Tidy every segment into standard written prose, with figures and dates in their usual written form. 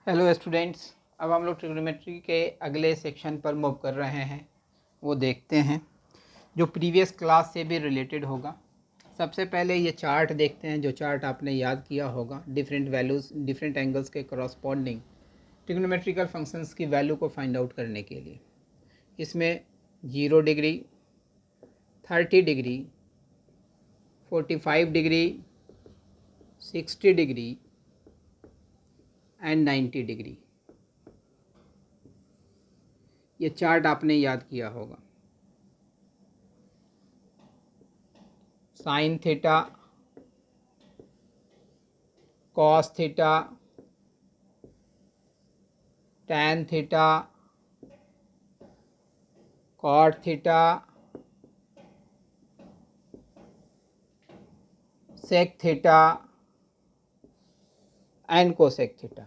Hello students, अब हम लोग ट्रिग्नोमेट्री के अगले सेक्शन पर मूव कर रहे हैं। वो देखते हैं जो प्रीवियस क्लास से भी रिलेटेड होगा। सबसे पहले ये चार्ट देखते हैं, जो चार्ट आपने याद किया होगा। डिफरेंट वैल्यूज़ डिफरेंट एंगल्स के करस्पॉन्डिंग ट्रिग्नोमेट्रिकल फंक्शंस की वैल्यू को फाइंड आउट करने के लिए इसमें 0 degree, 30 degree, 45 degree, 60 degree and 90 degree, ये चार्ट आपने याद किया होगा। Sine theta, cos theta, tan theta, cot theta, sec theta and cosec theta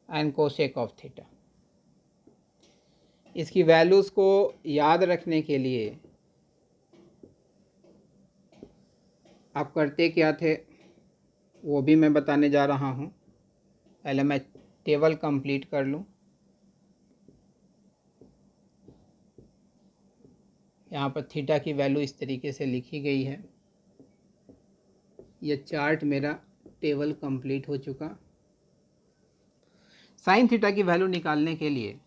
and cosec of theta. इसकी वैल्यूज़ को याद रखने के लिए आप करते क्या थे वो भी मैं बताने जा रहा हूँ। पहले मैं टेबल कंप्लीट कर लूँ। यहाँ पर थीटा की वैल्यू इस तरीके से लिखी गई है। यह चार्ट मेरा टेबल कंप्लीट हो चुका। साइन थीटा की वैल्यू निकालने के लिए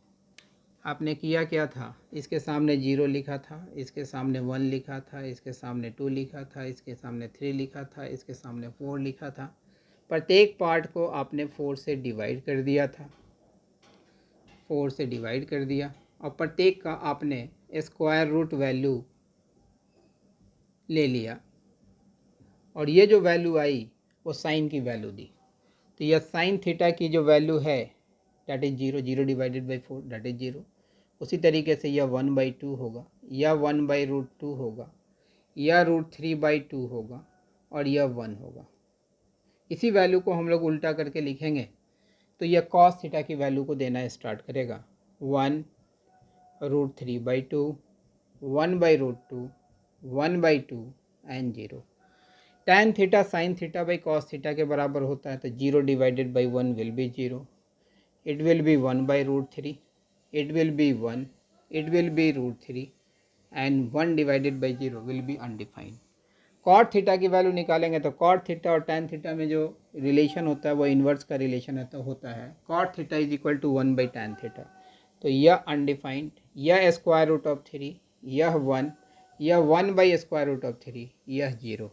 आपने किया क्या था, इसके सामने 0 लिखा था, इसके सामने 1 लिखा था, इसके सामने 2 लिखा था, इसके सामने 3 लिखा था, इसके सामने 4 लिखा था। प्रत्येक पार्ट को आपने 4 से डिवाइड कर दिया था, 4 से डिवाइड कर दिया और प्रत्येक का आपने स्क्वायर रूट वैल्यू ले लिया और ये जो वैल्यू आई वो साइन की वैल्यू दी। तो यह साइन थीटा की जो वैल्यू है that is 0, 0 divided by 4 that is 0। उसी तरीके से यह 1/2 होगा, यह 1/√2 होगा, यह √3/2 होगा और यह 1 होगा। इसी वैल्यू को हम लोग उल्टा करके लिखेंगे तो यह कॉस थीटा की वैल्यू को देना स्टार्ट करेगा। 1√3/2, 1/√2, 1/2 and 0। Tan theta sine theta by cos theta के बराबर होता है, तो 0 divided by 1 will be 0, it will be 1/√3, it will be 1, it will be √3 and 1 divided by 0 will be undefined। Cot theta की value निकालेंगे तो cot theta और tan theta में जो रिलेशन होता है वो इन्वर्स का रिलेशन होता है। Cot theta is equal to 1/tan theta. तो यह अनडिफाइंड, यह स्क्वायर रूट ऑफ 3, यह 1, यह 1/√3, यह 0।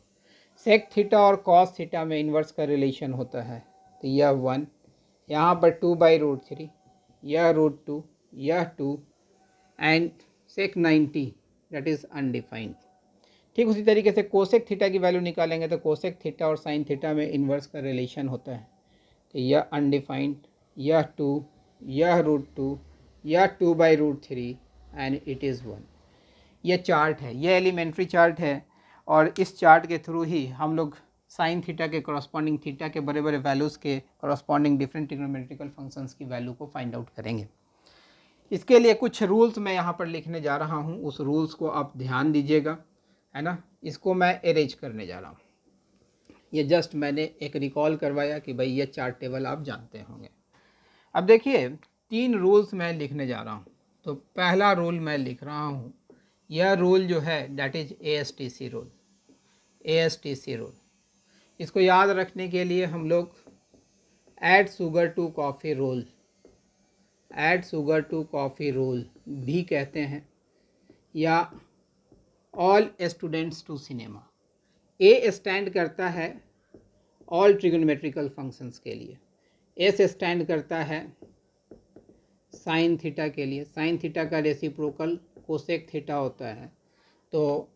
सेक थीटा और कॉस थीटा में इन्वर्स का रिलेशन होता है, तो यह 1, यहाँ पर 2/√3, यह √2, यह 2 and sec 90 that is undefined. ठीक उसी तरीके से कोसेक थीटा की वैल्यू निकालेंगे तो कोसेक थीटा और साइन थीटा में इन्वर्स का रिलेशन होता है, तो यह अनडिफाइंड, यह 2, यह √2, यह 2/√3 एंड इट इज़ 1। यह चार्ट है, यह एलिमेंट्री चार्ट है और इस चार्ट के थ्रू ही हम लोग साइन थीटा के करस्पॉन्डिंग थीटा के बड़े बड़े वैल्यूज़ के करस्पॉन्डिंग डिफरेंट ट्रिग्नोमेट्रिकल फंक्शंस की वैल्यू को फाइंड आउट करेंगे। इसके लिए कुछ रूल्स मैं यहाँ पर लिखने जा रहा हूँ, उस रूल्स को आप ध्यान दीजिएगा, है ना। इसको मैं अरेंज करने जा रहा हूँ। ये जस्ट मैंने एक रिकॉल करवाया कि भाई ये चार्ट टेबल आप जानते होंगे। अब देखिए 3 रूल्स मैं लिखने जा रहा हूँ। तो पहला रूल मैं लिख रहा हूँ, यह रूल जो है that is ASTC rule. ASTC rule, इसको याद रखने के लिए हम लोग add sugar to coffee rule, add sugar to coffee rule भी कहते हैं, या all students to cinema. A stand करता है ऑल ट्रिग्नोमेट्रिकल फंक्शंस के लिए, एस स्टैंड करता है साइन थीटा के लिए। साइन थीटा का रेसिप्रोकल कोसेक थीटा होता है, तो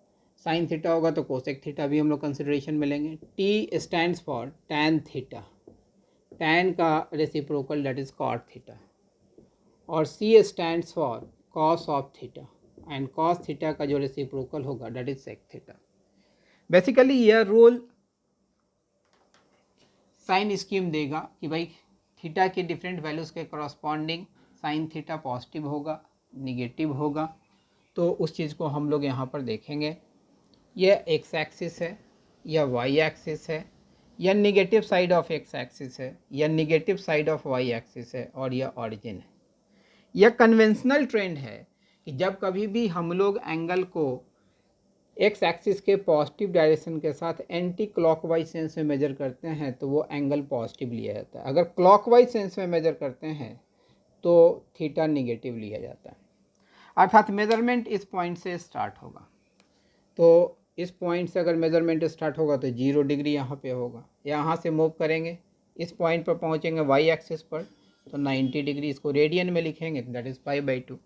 साइन थीटा होगा तो कोसेक थीटा भी हम लोग कंसिडरेशन में लेंगे। T stands for tan theta, tan का reciprocal that is cot theta. और C stands for cos of theta and cos theta का जो रेसिप्रोकल होगा that is sec theta. Basically यह रूल साइन स्कीम देगा कि भाई थीटा के डिफरेंट वैल्यूज़ के करस्पॉन्डिंग साइन थीटा पॉजिटिव होगा, निगेटिव होगा, तो उस चीज़ को हम लोग यहाँ पर देखेंगे। यह एक्स एक्सिस है, यह वाई एक्सिस है, यह negative side of x axis है, यह negative side of Y axis है और यह ऑरिजिन है। यह कन्वेंशनल ट्रेंड है कि जब कभी भी हम लोग एंगल को एक्स एक्सिस के पॉजिटिव डायरेक्शन के साथ एंटी क्लॉकवाइज सेंस में मेजर करते हैं तो वो एंगल पॉजिटिव लिया जाता है। अगर क्लॉकवाइज सेंस में मेजर करते हैं तो थीटा निगेटिव लिया जाता है। अर्थात मेजरमेंट इस पॉइंट से स्टार्ट होगा, तो इस पॉइंट से अगर मेजरमेंट स्टार्ट होगा तो 0 डिग्री यहाँ पे होगा। यहाँ से मूव करेंगे, इस पॉइंट पर पहुँचेंगे वाई एक्सिस पर तो 90 डिग्री, इसको रेडियन में लिखेंगे दैट इज़ π/2।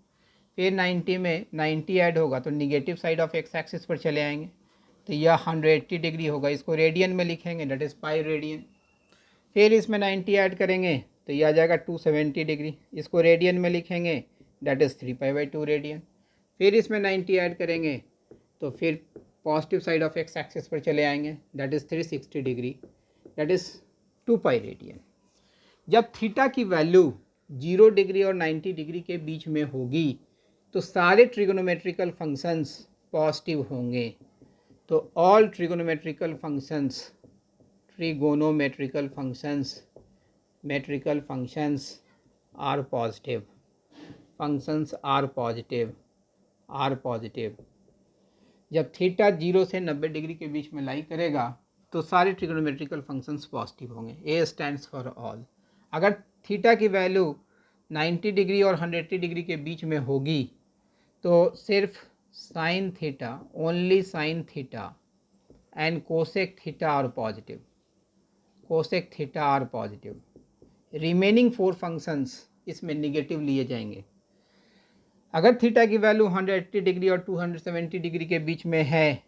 फिर 90 में 90 ऐड होगा तो negative side of x axis पर चले आएंगे तो यह 180 डिग्री होगा, इसको रेडियन में लिखेंगे दैट इज़ पाई रेडियन। फिर इसमें 90 ऐड करेंगे तो यह आ जाएगा 270 डिग्री, इसको रेडियन में लिखेंगे दैट इज़ 3π/2 रेडियन। फिर इसमें 90 ऐड करेंगे तो फिर positive side of x axis पर चले आएंगे that is 360 degree, that is 2π radian. जब थीटा की वैल्यू 0 डिग्री और 90 डिग्री के बीच में होगी तो सारे ट्रिगोनोमेट्रिकल फंक्शंस पॉजिटिव होंगे। तो all trigonometrical functions are positive. जब थीटा 0 से 90 डिग्री के बीच में लाई करेगा तो सारे ट्रिगोनोमेट्रिकल फंक्शंस पॉजिटिव होंगे। A stands for all. अगर थीटा की वैल्यू 90 डिग्री और 180 डिग्री के बीच में होगी तो सिर्फ sine theta, only sine theta and cosec theta are positive. Remaining 4 functions इसमें निगेटिव लिए जाएंगे। अगर थीटा की वैल्यू 180 डिग्री और 270 डिग्री के बीच में है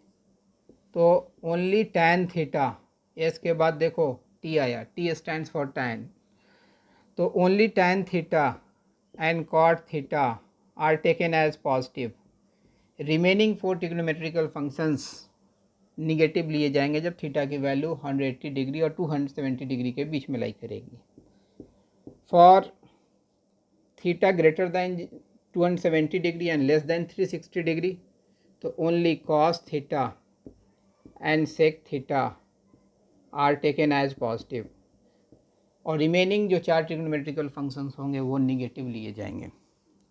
तो ओनली टैन थीटा, एस के बाद देखो टी आया, टी स्टैंड्स फॉर टैन, तो only tan theta and cot theta are taken as positive. Remaining 4 trigonometrical functions negative लिए जाएंगे जब थीटा की वैल्यू 180 डिग्री और 270 डिग्री के बीच में लाई करेगी। For theta greater than 270 degree and less than 360 degree तो only cos theta and sec theta are taken as positive और रिमेनिंग जो 4 ट्रिग्नोमेट्रिकल फंक्शंस होंगे वो निगेटिव लिए जाएंगे।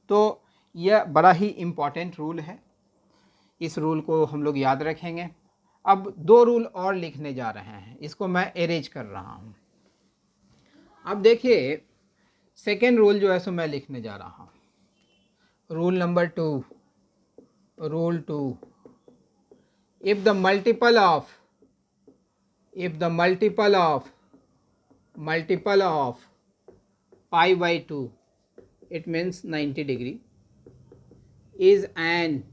तो यह बड़ा ही इम्पॉर्टेंट रूल है, इस रूल को हम लोग याद रखेंगे। अब 2 रूल और लिखने जा रहे हैं, इसको मैं अरेंज कर रहा हूँ। अब देखिए सेकेंड रूल जो है सो मैं लिखने जा रहा हूँ। Rule number 2, rule 2, if the multiple of π/2, it means 90 degree, is an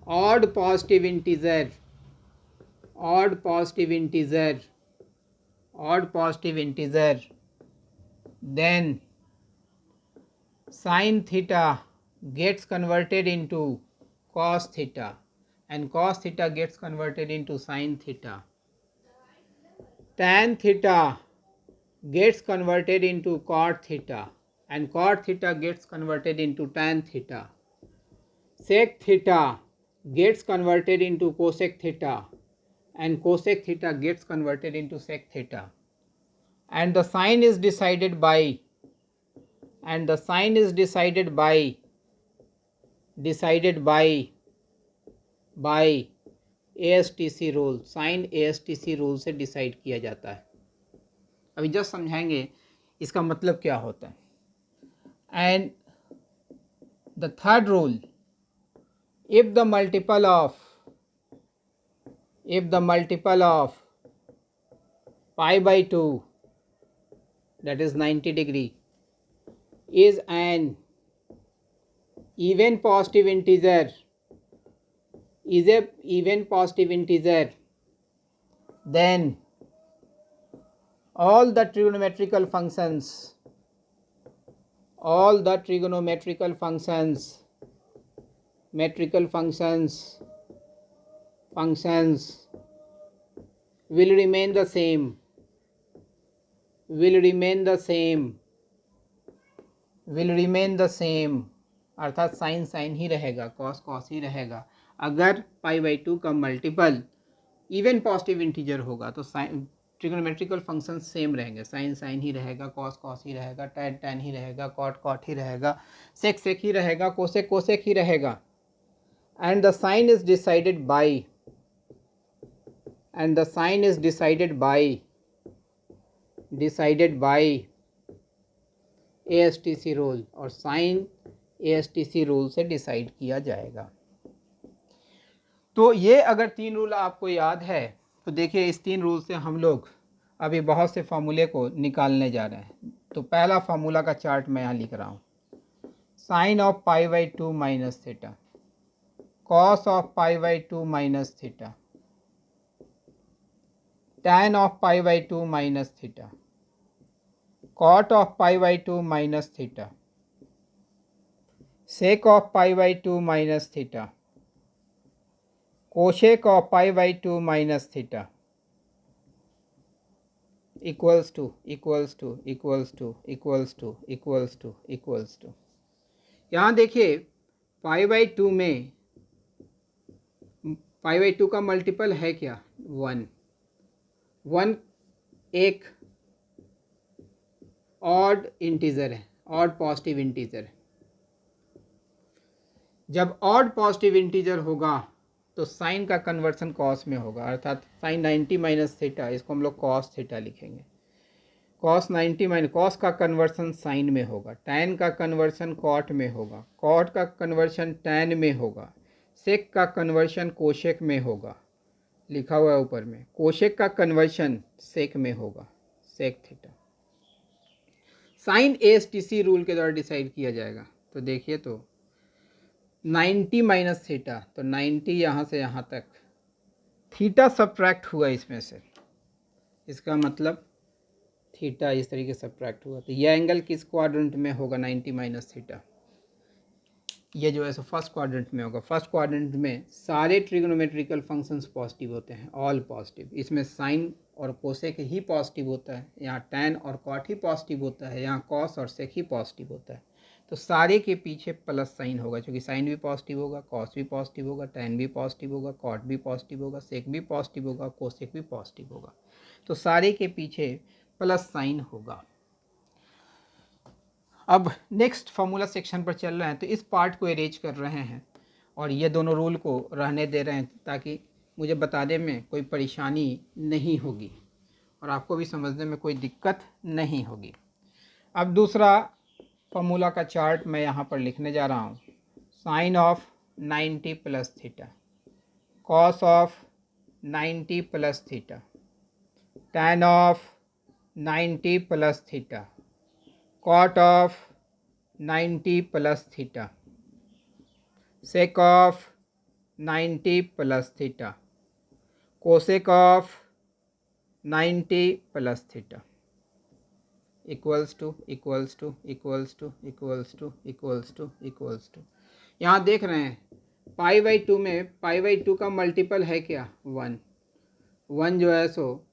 odd positive integer, then sin theta gets converted into cos theta and cos theta gets converted into sin theta, tan theta gets converted into cot theta and cot theta gets converted into tan theta, sec theta gets converted into cosec theta and cosec theta gets converted into sec theta, and the sign is decided by ASTC rule, sign ASTC rule से decide किया जाता है। अभी just समझाएंगे इसका मतलब क्या होता है। And the third rule, if the multiple of π/2 that is 90 degree is an even positive integer, then all the trigonometrical functions will remain the same, अर्थात साइन ही रहेगा, कॉस ही रहेगा। अगर π/2 का मल्टीपल इवन पॉजिटिव इंटीजर होगा तो sign trigonometrical function same रहेंगे, sign sign ही रहेगा, cos cos ही रहेगा, टैन टैन ही रहेगा, कॉट कॉट ही रहेगा, सेक सेक ही रहेगा, कोसेक कोसेक ही रहेगा। And the sign is decided by ASTC rule, और साइन ASTC रूल से डिसाइड किया जाएगा। तो ये अगर 3 रूल आपको याद है तो देखिए इस 3 रूल से हम लोग अभी बहुत से फार्मूले को निकालने जा रहे हैं। तो पहला फार्मूला का चार्ट मैं यहाँ लिख रहा हूँ, sine of pi by 2 minus theta, cos of pi by 2 minus theta, tan of pi by 2 minus theta, cot of pi by 2 minus theta, sec of pi by 2 minus theta, cosec of pi by 2 minus theta equals to यहाँ देखिए पाई by 2 में pi by 2 का multiple है क्या, 1 एक odd integer है, odd positive integer है। जब ऑड पॉजिटिव इंटीजर होगा तो साइन का कन्वर्सन कॉस में होगा, अर्थात साइन 90 माइनस थीटा, इसको हम लोग कॉस थीटा लिखेंगे। कॉस 90 माइनस, कॉस का कन्वर्सन साइन में होगा, टैन का कन्वर्सन कॉट में होगा, कॉट का कन्वर्सन टैन में होगा, सेक का कन्वर्शन कोशेक में होगा, लिखा हुआ है ऊपर में, कोशेक का कन्वर्शन सेक में होगा, sec theta. Sign ASTC rule के द्वारा डिसाइड किया जाएगा। तो देखिए तो 90 माइनस थीटा, तो 90 यहाँ से यहाँ तक, थीटा सब्ट्रैक्ट हुआ इसमें से, इसका मतलब थीटा इस तरीके से सब्ट्रैक्ट हुआ, तो यह एंगल किस क्वाड्रेंट में होगा, 90 माइनस थीटा, ये जो है सो फर्स्ट क्वाड्रेंट में होगा। फर्स्ट क्वाड्रेंट में सारे ट्रिग्नोमेट्रिकल फंक्शंस पॉजिटिव होते हैं, ऑल पॉजिटिव। इसमें साइन और कोसेक ही पॉजिटिव होता है, यहाँ टैन और कॉट ही पॉजिटिव होता है, यहाँ कॉस और सेक ही पॉजिटिव होता है। तो सारे के पीछे प्लस साइन होगा, क्योंकि साइन भी पॉजिटिव होगा, कॉस भी पॉजिटिव होगा, टैन भी पॉजिटिव होगा, कॉट भी पॉजिटिव होगा, सेक भी पॉजिटिव होगा, कोसेक भी पॉजिटिव होगा। तो सारे के पीछे प्लस साइन होगा। अब नेक्स्ट फार्मूला सेक्शन पर चल रहे हैं, तो इस पार्ट को अरेंज कर रहे हैं और ये दोनों रूल को रहने दे रहे हैं ताकि मुझे बताने में कोई परेशानी नहीं होगी और आपको भी समझने में कोई दिक्कत नहीं होगी। अब दूसरा फार्मूला का चार्ट मैं यहाँ पर लिखने जा रहा हूँ, sine of 90 plus theta, cos of 90 plus theta, tan of 90 plus theta, cot of 90 plus theta, sec of 90 plus theta, cosec of 90 plus theta equals to यहाँ देख रहे हैं पाई बाई 2 में पाई बाई 2 का मल्टीपल है क्या, 1 जो है सो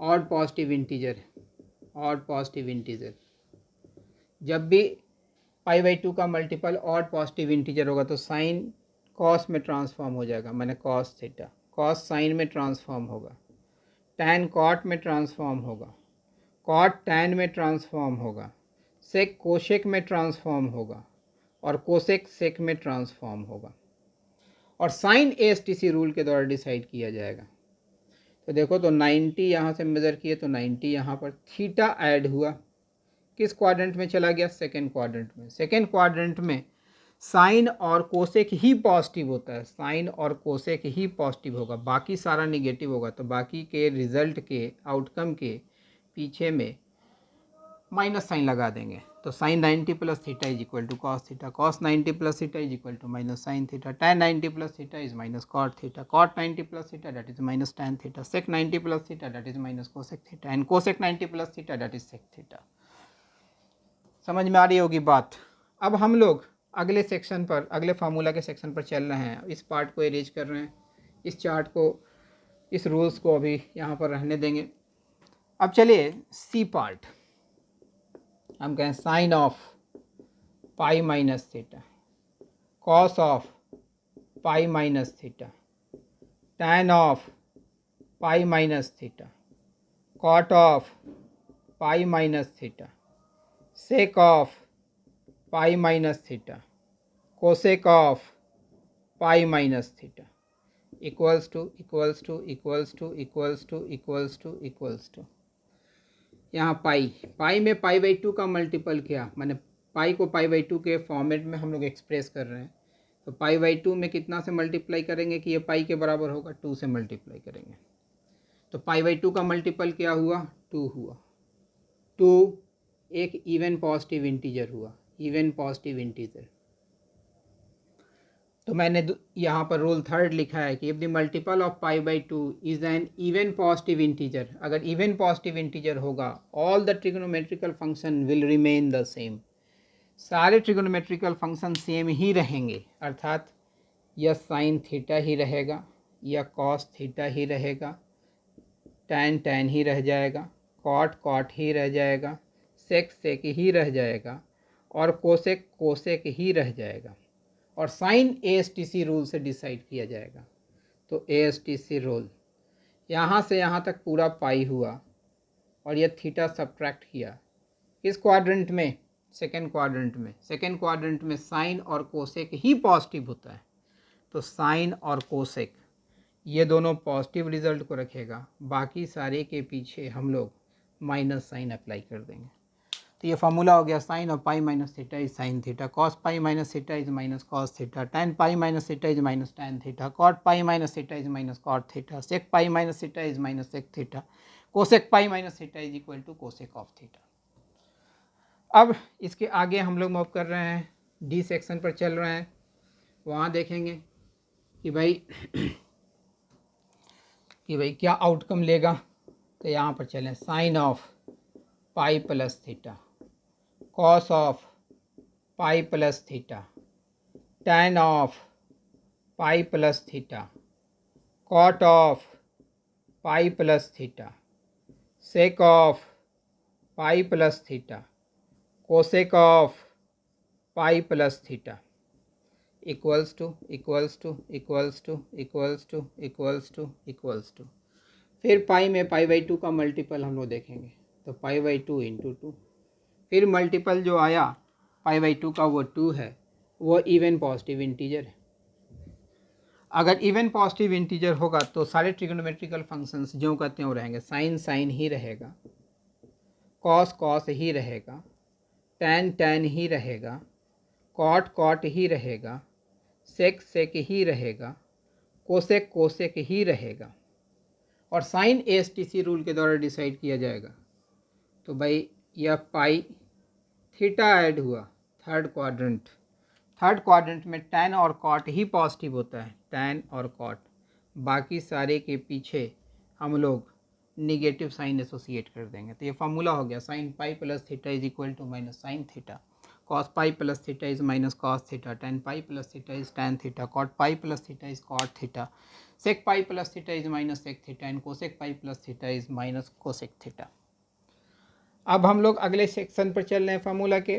ऑड पॉजिटिव इंटीजर है, ऑड पॉजिटिव इंटीजर। जब भी पाई बाई 2 का मल्टीपल ऑड पॉजिटिव इंटीजर होगा तो साइन कॉस में ट्रांसफॉर्म हो जाएगा, मैंने कॉस थीटा, कॉस साइन में ट्रांसफॉर्म होगा, टैन कॉट में ट्रांसफॉर्म होगा, कॉट टैन में ट्रांसफॉर्म होगा, सेक कोशेक में ट्रांसफॉर्म होगा और कोसेक सेक में ट्रांसफॉर्म होगा और साइन ASTC रूल के द्वारा डिसाइड किया जाएगा। तो देखो तो 90 यहाँ से मेज़र किए तो 90 यहाँ पर, थीटा ऐड हुआ, किस क्वाड्रेंट में चला गया, सेकेंड क्वाड्रेंट में। सेकेंड क्वाड्रेंट में साइन और कोसेक ही पॉजिटिव होता है, साइन और कोसेक ही पॉजिटिव होगा, बाकी सारा निगेटिव होगा। तो बाकी के रिजल्ट के आउटकम के पीछे में माइनस साइन लगा देंगे। तो sine 90 plus theta is equal to cos theta, cos 90 plus theta is equal to minus sine theta, tan 90 plus theta is minus cot theta, cot 90 plus theta that is minus tan theta, sec 90 plus theta that is minus cosec theta and cosec 90 plus theta that is sec theta. समझ में आ रही होगी बात। अब हम लोग अगले section पर, अगले फार्मूला के सेक्शन पर चल रहे हैं, इस पार्ट को अरेंज कर रहे हैं, इस चार्ट को, इस रूल्स को अभी यहाँ पर रहने देंगे। अब चलिए सी पार्ट, हम कहें sine of pi minus theta, cos of pi minus theta, tan of pi minus theta, cot of pi minus theta, sec of pi minus theta, cosec of pi minus theta equals to equals to equals to equals to equals to equals to यहाँ pi में pi by two का multiple किया, मैंने pi को pi by two के format में हम लोग एक्सप्रेस कर रहे हैं। तो पाई बाई टू में कितना से मल्टीप्लाई करेंगे कि ये पाई के बराबर होगा, 2 से मल्टीप्लाई करेंगे। तो पाई बाई टू का मल्टीपल क्या हुआ, 2 हुआ। 2 एक इवन पॉजिटिव इंटीजर हुआ, इवन पॉजिटिव इंटीजर। तो मैंने यहाँ पर रूल थर्ड लिखा है कि if the multiple of pi by two is an even positive integer, अगर इवन पॉजिटिव इंटीजर होगा all the trigonometrical function will remain the same, सारे ट्रिग्नोमेट्रिकल फंक्शन सेम ही रहेंगे। अर्थात यह साइन थीटा ही रहेगा, या कॉस थीटा ही रहेगा, टैन टैन ही रह जाएगा, कॉट कॉट ही रह जाएगा, सेक सेक ही रह जाएगा, और कोसेक कोसेक ही रह जाएगा। और साइन ASTC रूल से डिसाइड किया जाएगा। तो ASTC रूल यहाँ से यहाँ तक पूरा पाई हुआ, और यह थीटा सब्ट्रैक्ट किया किस क्वाड्रेंट में, सेकेंड क्वाड्रेंट में। सेकेंड क्वाड्रेंट में साइन और कोसेक ही पॉजिटिव होता है, तो साइन और कोसेक ये दोनों पॉजिटिव रिजल्ट को रखेगा, बाकी सारे के पीछे हम लोग माइनस साइन अप्लाई कर देंगे। तो ये फार्मूला हो गया, sine of pi minus theta is sine theta, cos pi minus theta is minus cos theta, tan pi minus theta is minus tan theta, cot pi minus theta is minus cot theta, sec pi minus theta is minus sec theta, cosec pi minus theta is equal to cosec of theta. अब इसके आगे हम लोग move कर रहे हैं, D section पर चल रहे हैं। वहाँ देखेंगे कि भाई क्या आउटकम लेगा। तो यहाँ पर चलें, sine of pi plus theta, cos of pi plus theta, tan of pi plus theta, cot of pi plus theta, sec of pi plus theta, cosec of pi plus theta equals to equals to equals to equals to equals to equals to. फिर pi में pi by two का multiple हम लोग देखेंगे, तो pi by two into two. फिर multiple जो आया पाई बाई टू का वो 2 है, वो इवन पॉजिटिव इंटीजर है। अगर इवन पॉजिटिव इंटीजर होगा तो सारे ट्रिग्नोमेट्रिकल फंक्शंस जो कहते हैं वो रहेंगे, साइन साइन ही रहेगा, कॉस कॉस ही रहेगा, टैन टैन ही रहेगा, कॉट कॉट ही रहेगा, सेक सेक ही रहेगा, कोसेक कोसेक ही रहेगा, और साइन ASTC रूल के द्वारा डिसाइड किया जाएगा। तो भाई यह पाई थीटा ऐड हुआ थर्ड क्वाड्रेंट में टैन और कॉट ही पॉजिटिव होता है, टैन और कॉट, बाकी सारे के पीछे हम लोग निगेटिव साइन एसोसिएट कर देंगे। तो ये फार्मूला हो गया, sine pi plus theta is equal to minus sine theta, cos pi plus theta is minus cos theta, tan pi plus theta is tan theta, cot pi plus theta is cot theta, sec pi plus theta is minus sec theta, and cosec pi plus theta is minus cosec theta. अब हम लोग अगले section पर चल रहे हैं formula के।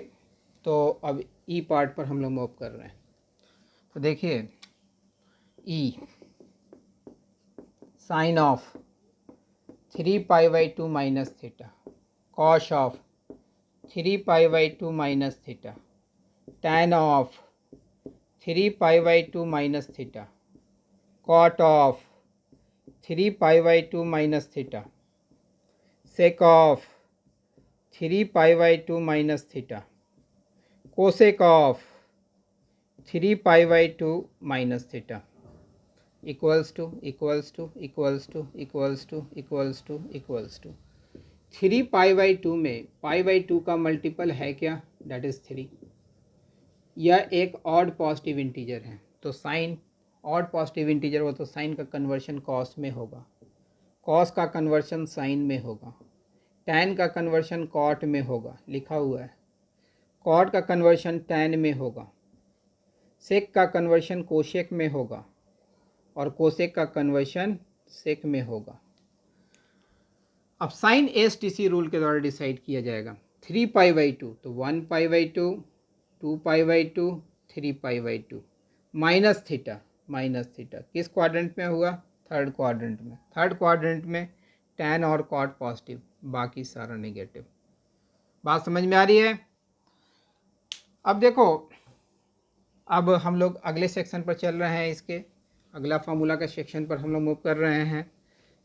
तो अब ई पार्ट पर हम लोग मूव कर रहे हैं। तो देखिए, ई sine of 3 pi by 2 minus theta, cos of 3 pi by 2 minus theta, tan of 3 pi by 2 minus theta, cot of 3 pi by 2 minus theta, sec of 3 pi by 2 minus theta, cosec of 3 pi by 2 minus theta equals to equals to equals to equals to equals to equals to 3 pi by 2 में pi by 2 का multiple है क्या, that is 3। यह एक odd positive integer है, तो sign odd positive integer हो तो साइन का कन्वर्शन कॉस में होगा, कॉस का कन्वर्शन साइन में होगा, टैन का कन्वर्शन कॉट में होगा, लिखा हुआ है, कॉट का कन्वर्शन टैन में होगा, सेक का कन्वर्शन कोशेक में होगा, और कोसेक का कन्वर्शन सेक में होगा। अब साइन ASTC रूल के द्वारा डिसाइड किया जाएगा। 3 पाई बाई 2, तो 1 पाई by 2, 2 pi by 2, 3 pi by 2, minus theta किस क्वाड्रेंट में हुआ, थर्ड क्वाड्रेंट में टैन और कॉट पॉजिटिव, बाकी सारा नेगेटिव। बात समझ में आ रही है? अब देखो, अब हम लोग अगले सेक्शन पर चल रहे हैं, इसके अगला फार्मूला का सेक्शन पर हम लोग मूव कर रहे हैं।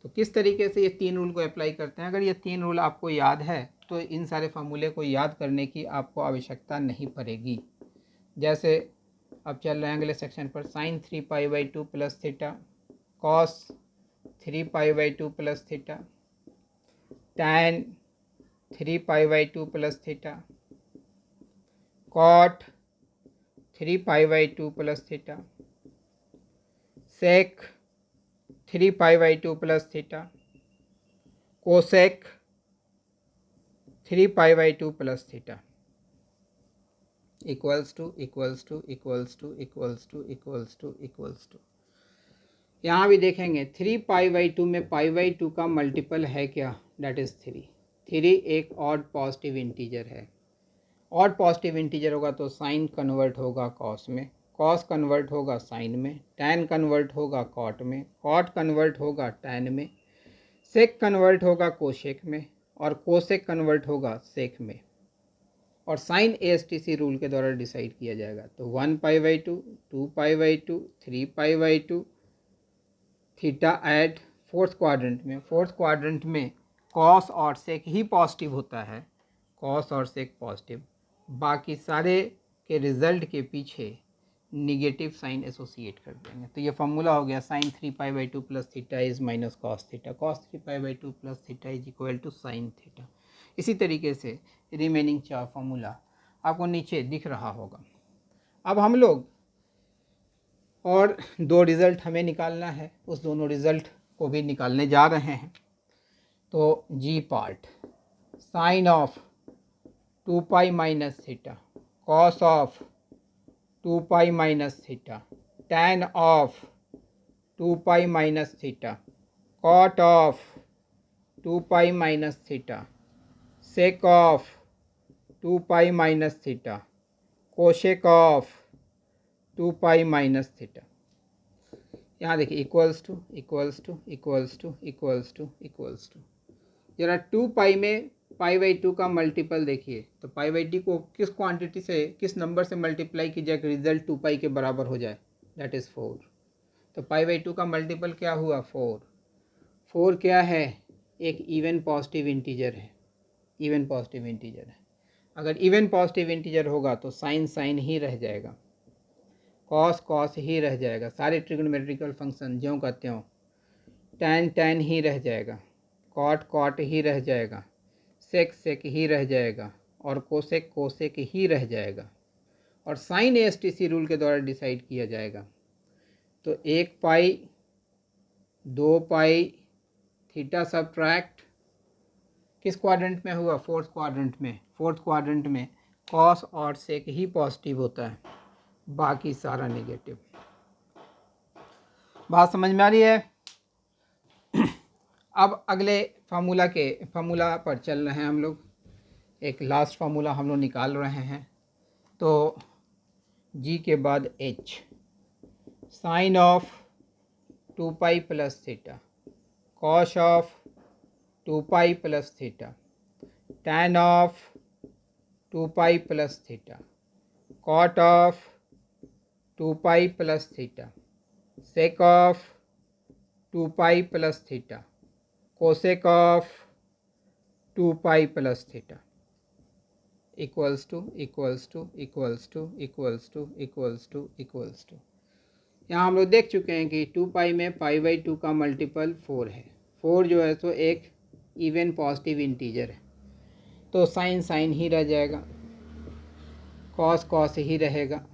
तो किस तरीके से ये 3 रूल को अप्लाई करते हैं, अगर ये 3 रूल आपको याद है तो इन सारे फार्मूले को याद करने की आपको आवश्यकता नहीं पड़ेगी। जैसे अब चल रहे हैं अगले सेक्शन पर, sine 3π/2 plus theta, cos 3π/2 plus theta, tan 3π/2 plus theta, cot 3π/2 plus theta, sec 3π/2 plus theta, cosec 3π/2 plus theta, equals to. यहाँ भी देखेंगे 3π/2 में π/2 का मल्टीपल है क्या, डेट इज़ 3। 3 एक ऑड पॉजिटिव इंटीजर है। ऑड पॉजिटिव इंटीजर होगा तो साइन कन्वर्ट होगा कॉस में, कॉस कन्वर्ट होगा साइन में, टैन कन्वर्ट होगा कॉट में, कॉट कन्वर्ट होगा टैन में, सेक कन्वर्ट होगा कोशेक में, और कोसेक कन्वर्ट होगा सेक में। और साइन ASTC रूल के द्वारा डिसाइड किया जाएगा। तो 1π/2, 2π/2, 3π/2 थीटा एट फोर्थ क्वाड्रेंट में कॉस और सेक ही पॉजिटिव होता है, कॉस और सेक पॉजिटिव, बाकी सारे के रिजल्ट के पीछे निगेटिव साइन एसोसिएट कर देंगे। तो ये फॉर्मूला हो गया, sine 3π/2 plus theta is minus cos theta, cos 3π/2 plus theta is equal to sine theta. इसी तरीके से रिमेनिंग 4 फार्मूला आपको नीचे दिख रहा होगा। अब हम लोग और 2 रिज़ल्ट हमें निकालना है, उस दोनों रिज़ल्ट को भी निकालने जा रहे हैं। तो G part, sine of 2π minus theta, cos of 2π minus theta, tan of 2π minus theta, cot of 2π minus theta, sec of 2π minus theta, cosec of 2π minus theta. यहाँ देखिए इक्वल्स टू जरा 2π में π/2 का मल्टीपल देखिए, तो π/2 को किस क्वांटिटी से, किस नंबर से मल्टीप्लाई कीजिए कि रिजल्ट 2π के बराबर हो जाए, दैट इज़ 4। तो π/2 का मल्टीपल क्या हुआ, 4। 4 क्या है, एक इवन पॉजिटिव इंटीजर है, इवन पॉजिटिव इंटीजर है। अगर इवन पॉजिटिव इंटीजर होगा तो साइन साइन ही रह जाएगा, कॉस कॉस ही रह जाएगा, सारे ट्रिग्नोमेट्रिकल फंक्शन ज्यों का त्यों, टैन टैन ही रह जाएगा, कॉट कॉट ही रह जाएगा, सेक सेक ही रह जाएगा, और कोसेक कोसेक ही रह जाएगा, और साइन ASTC रूल के द्वारा डिसाइड किया जाएगा। तो 1π 2π थीटा सब्ट्रैक्ट किस क्वाड्रेंट में हुआ, फोर्थ क्वाड्रेंट में कॉस और सेक ही पॉजिटिव होता है, बाकी सारा नेगेटिव। बात समझ में आ रही है? अब अगले फार्मूला पर चल रहे हैं हम लोग। एक लास्ट फार्मूला हम लोग निकाल रहे हैं। तो जी के बाद H, sine of 2π plus theta, cos of 2π plus theta, tan of 2π plus theta, cot of 2π plus theta, sec of 2π plus theta, cosec of 2π plus theta, equals to. यहाँ हम लोग देख चुके हैं कि 2π में π/2 का मल्टीपल 4 है। 4 जो है तो एक इवन पॉजिटिव इंटीजर है, तो साइन साइन ही रह जाएगा, कॉस कॉस ही रहेगा,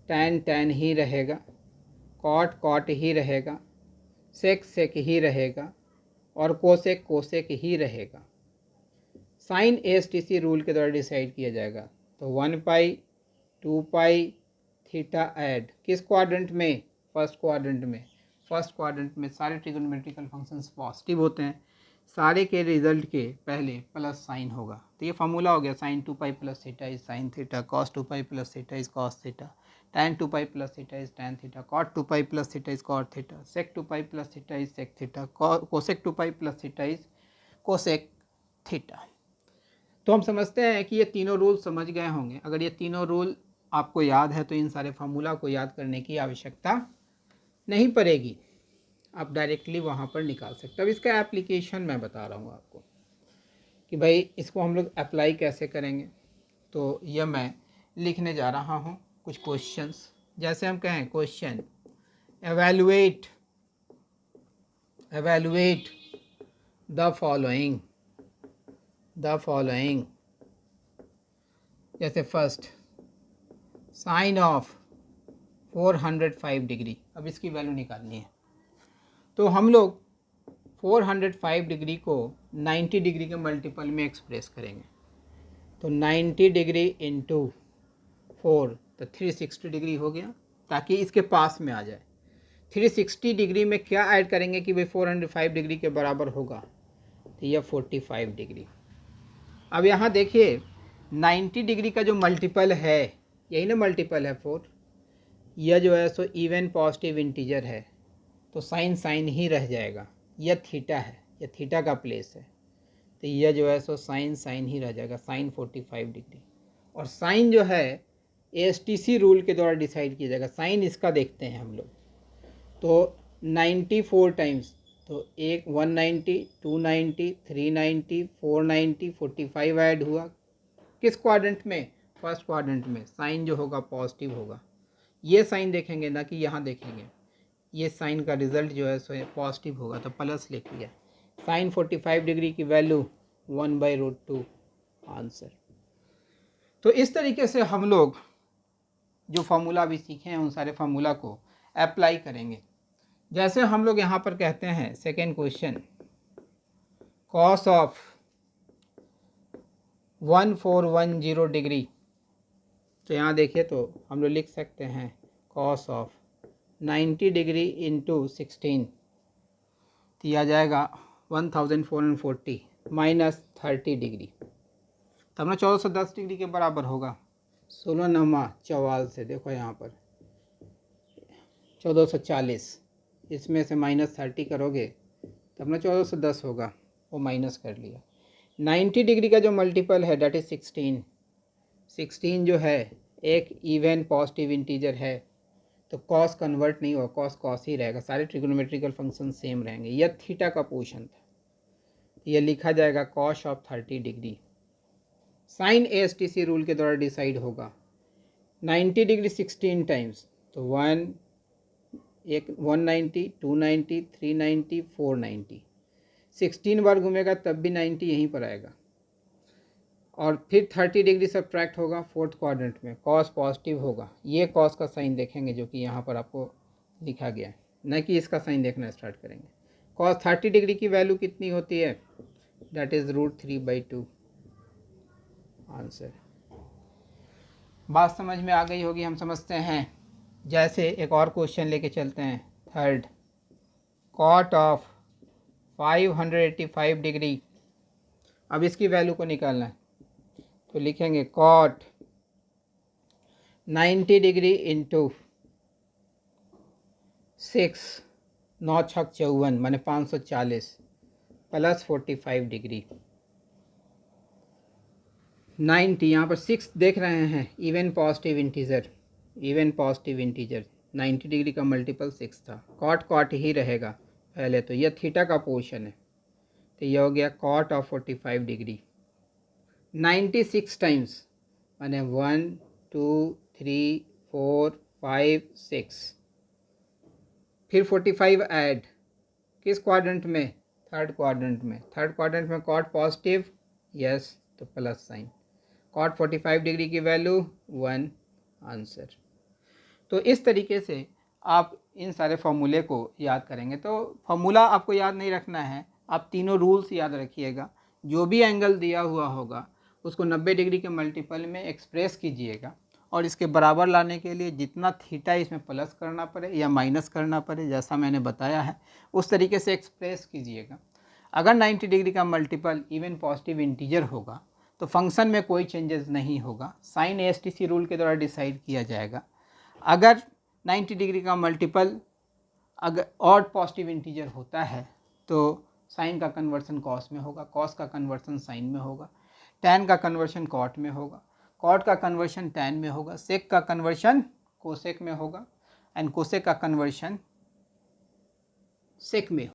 टैन टैन ही रहेगा, कॉट कॉट ही रहेगा, सेक सेक ही रहेगा, और कोसेक कोसेक ही रहेगा। साइन ASTC रूल के द्वारा डिसाइड किया जाएगा। तो 1π 2π थीटा ऐड किस क्वाड्रेंट में, फर्स्ट क्वाड्रेंट में सारे ट्रिग्नोमेट्रिकल फंक्शंस पॉजिटिव होते हैं, सारे के रिजल्ट के पहले प्लस साइन होगा। तो ये फार्मूला हो गया, sine 2 pi plus theta is sine theta, cos 2 pi plus theta is cos theta, tan 2 pi plus theta is tan theta, cot 2 pi plus theta is cot theta, sec 2 pi plus theta is sec theta, cosec 2 pi plus theta is cosec theta. तो हम समझते हैं कि ये तीनों rule समझ गए होंगे। अगर ये तीनों रूल आपको याद है तो इन सारे फार्मूला को याद करने की आवश्यकता नहीं पड़ेगी, आप डायरेक्टली वहाँ पर निकाल सकते हैं। अब इसका एप्लीकेशन मैं बता रहा हूँ आपको कि भाई इसको हम लोग अप्लाई कैसे करेंगे। तो यह मैं लिखने जा रहा हूँ कुछ क्वेश्चंस। जैसे हम कहें क्वेश्चन एवेलुएट द फॉलोइंग जैसे फर्स्ट साइन ऑफ 405 डिग्री। अब इसकी वैल्यू निकालनी है तो हम लोग 405 डिग्री को 90 डिग्री के मल्टीपल में एक्सप्रेस करेंगे। तो 90 डिग्री इंटू 4 तो 360 डिग्री हो गया, ताकि इसके पास में आ जाए। 360 डिग्री में क्या ऐड करेंगे कि भाई 405 डिग्री के बराबर होगा, तो यह 45 डिग्री। अब यहाँ देखिए 90 डिग्री का जो मल्टीपल है, यही ना मल्टीपल है 4, यह जो है सो इवन पॉजिटिव इंटीजर है, तो साइन साइन ही रह जाएगा। यह थीटा है, यह थीटा का प्लेस है, तो यह जो है सो साइन साइन ही रह जाएगा, साइन 45 डिग्री। और साइन जो है एएसटीसी रूल के द्वारा डिसाइड किया जाएगा। साइन इसका देखते हैं हम लोग, तो 94 टाइम्स, तो एक 190, 290, 390, 490, 45 ऐड हुआ। किस क्वाड्रेंट में? फर्स्ट क्वाड्रेंट में। साइन जो होगा पॉजिटिव होगा, ये साइन देखेंगे ना कि यहाँ देखेंगे। ये साइन का रिजल्ट जो है सो पॉजिटिव होगा, तो प्लस लिख लिया। साइन 45 डिग्री की वैल्यू 1/√2 आंसर। तो इस तरीके से हम लोग जो फार्मूला अभी सीखे हैं उन सारे फार्मूला को अप्लाई करेंगे। जैसे हम लोग यहाँ पर कहते हैं second question, cos of 1410 degree. तो यहाँ देखिए तो हम लोग लिख सकते हैं कॉस ऑफ 90 डिग्री इंटू 16, तो यह आ जाएगा 1440 माइनस 30 डिग्री, तो अपना 1410 डिग्री के बराबर होगा। 16 नमा 44 से देखो यहाँ पर 1440, इसमें से माइनस 30 करोगे तो अपना 1410 होगा, वो माइनस कर लिया। 90 डिग्री का जो मल्टीपल है डेट इज 16 जो है एक इवन पॉजिटिव इंटीजर है, तो कॉस कन्वर्ट नहीं होगा, कॉस कॉस ही रहेगा, सारे ट्रिग्नोमेट्रिकल फंक्शन सेम रहेंगे। यह थीटा का पोर्शन था, यह लिखा जाएगा cos of 30 degree. Sine ASTC rule के द्वारा डिसाइड होगा। 90 डिग्री 16 टाइम्स, तो 190, 290, 390, 490, 16 बार घूमेगा तब भी 90 यहीं पर आएगा। और फिर 30 डिग्री सब्ट्रैक्ट होगा फोर्थ क्वाड्रेंट में, कॉस पॉजिटिव होगा। ये कॉस का साइन देखेंगे जो कि यहाँ पर आपको लिखा गया है, न कि इसका साइन देखना स्टार्ट करेंगे। कॉस 30 डिग्री की वैल्यू कितनी होती है? That is √3/2 answer. बात समझ में आ गई होगी, हम समझते हैं। जैसे एक और क्वेश्चन लेके चलते हैं, थर्ड, कॉट ऑफ 585 डिग्री। अब इसकी वैल्यू को निकालना है, तो लिखेंगे कॉट 90 डिग्री इंटू 6, 9 छक 54 माने 540 प्लस 45 डिग्री। 90 यहाँ पर 6 देख रहे हैं, इवन पॉजिटिव इंटीजर 90 डिग्री का मल्टीपल 6 था। कॉट ही रहेगा पहले, तो यह थीटा का पोर्शन है, तो यह हो गया कॉट ऑफ 45 डिग्री। 96 टाइम्स माने 1 2 3 4 5 6, फिर 45 ऐड किस क्वाड्रेंट में? थर्ड क्वाड्रेंट में कॉट पॉजिटिव, यस, तो प्लस साइन। कॉट 45 डिग्री की वैल्यू 1 आंसर। तो इस तरीके से आप इन सारे फॉर्मूले को याद करेंगे। तो फॉर्मूला आपको याद नहीं रखना है, आप तीनों रूल्स याद रखिएगा। जो भी एंगल दिया हुआ होगा उसको 90 डिग्री के मल्टीपल में एक्सप्रेस कीजिएगा, और इसके बराबर लाने के लिए जितना थीटा इसमें प्लस करना पड़े या माइनस करना पड़े, जैसा मैंने बताया है उस तरीके से एक्सप्रेस कीजिएगा। अगर 90 डिग्री का मल्टीपल इवन पॉजिटिव इंटीजर होगा तो फंक्शन में कोई चेंजेस नहीं होगा, साइन ASTC रूल के द्वारा डिसाइड किया जाएगा। अगर 90 डिग्री का मल्टीपल अगर ऑड पॉजिटिव इंटीजर होता है तो साइन का कन्वर्सन कॉस में होगा, कॉस का कन्वर्सन साइन में होगा, टैन का कन्वर्शन कॉट में होगा, कॉट का कन्वर्शन टैन में होगा, सेक का कन्वर्शन कोसेक में होगा एंड कोसेक का कन्वर्शन सेक में